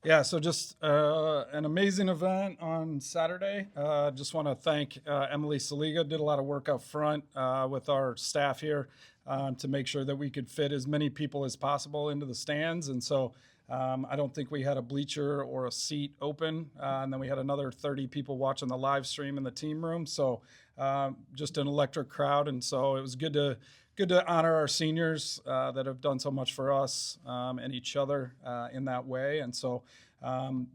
Yeah, so just an amazing event on Saturday. Just want to thank Emily Saliga. Did a lot of work up front with our staff here to make sure that we could fit as many people as possible into the stands. And so I don't think we had a bleacher or a seat open. And then we had another 30 people watching the live stream in the team room. So just an electric crowd. And so it was good to honor our seniors that have done so much for us and each other in that way. And so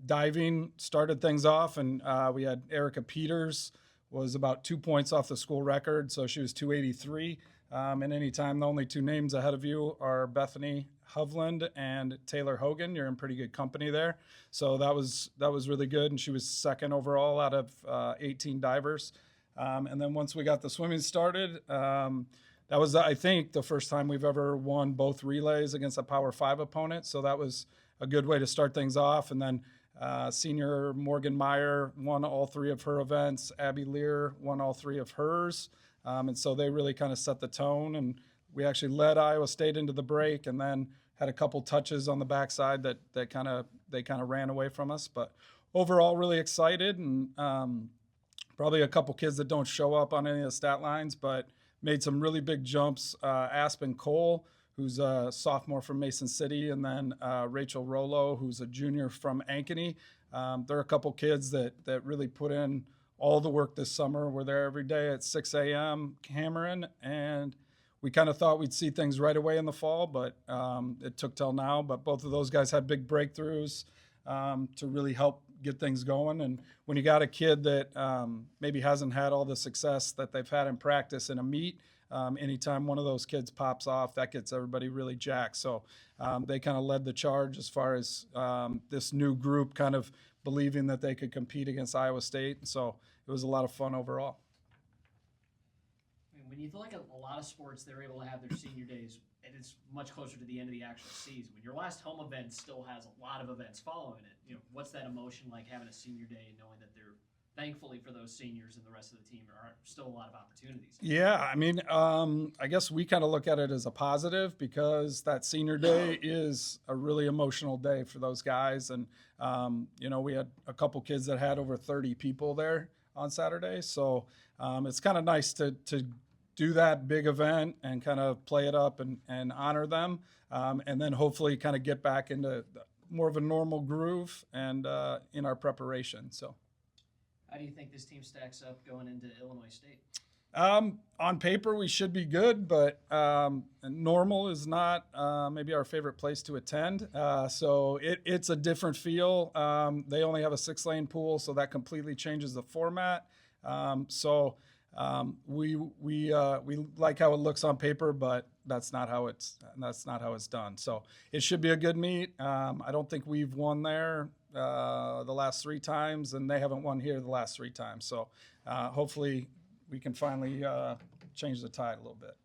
diving started things off, and we had Erica Peters was about 2 points off the school record, so she was 283. And anytime the only two names ahead of you are Bethany Hovland and Taylor Hogan, you're in pretty good company there. So that was really good, and she was second overall out of 18 divers. And then once we got the swimming started, that was, I think, the first time we've ever won both relays against a Power 5 opponent. So that was a good way to start things off. And then senior Morgan Meyer won all three of her events. Abby Lear won all three of hers. And so they really kind of set the tone. And we actually led Iowa State into the break and then had a couple touches on the backside that they kind of ran away from us. But overall, really excited, and probably a couple kids that don't show up on any of the stat lines, but made some really big jumps. Aspen Cole, who's a sophomore from Mason City, and then Rachel Rollo, who's a junior from Ankeny. There are a couple kids that really put in all the work this summer. We're there every day at 6 a.m. hammering, and we kind of thought we'd see things right away in the fall, but it took till now. But both of those guys had big breakthroughs to really help get things going. And when you got a kid that maybe hasn't had all the success that they've had in practice in a meet, anytime one of those kids pops off, that gets everybody really jacked. So they kind of led the charge as far as this new group kind of believing that they could compete against Iowa State. And so it was a lot of fun overall. I mean, when you look at a lot of sports, they're able to have their senior days, and it's much closer to the end of the actual season. When your last home event still has a lot of events following it, what's that emotion like having a senior day and knowing that they're thankfully for those seniors and the rest of the team are still a lot of opportunities? Yeah, I mean, I guess we kind of look at it as a positive because that senior day is a really emotional day for those guys. And, we had a couple kids that had over 30 people there on Saturday. So it's kind of nice to do that big event and kind of play it up and honor them. And then hopefully kind of get back into more of a normal groove and in our preparation. So. How do you think this team stacks up going into Illinois State? On paper, we should be good, but normal is not maybe our favorite place to attend. So it's a different feel. They only have a 6-lane pool, so that completely changes the format. We like how it looks on paper, but that's not how it's done. So it should be a good meet. I don't think we've won there the last 3 times, and they haven't won here the last 3 times. So hopefully we can finally change the tide a little bit.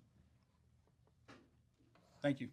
Thank you.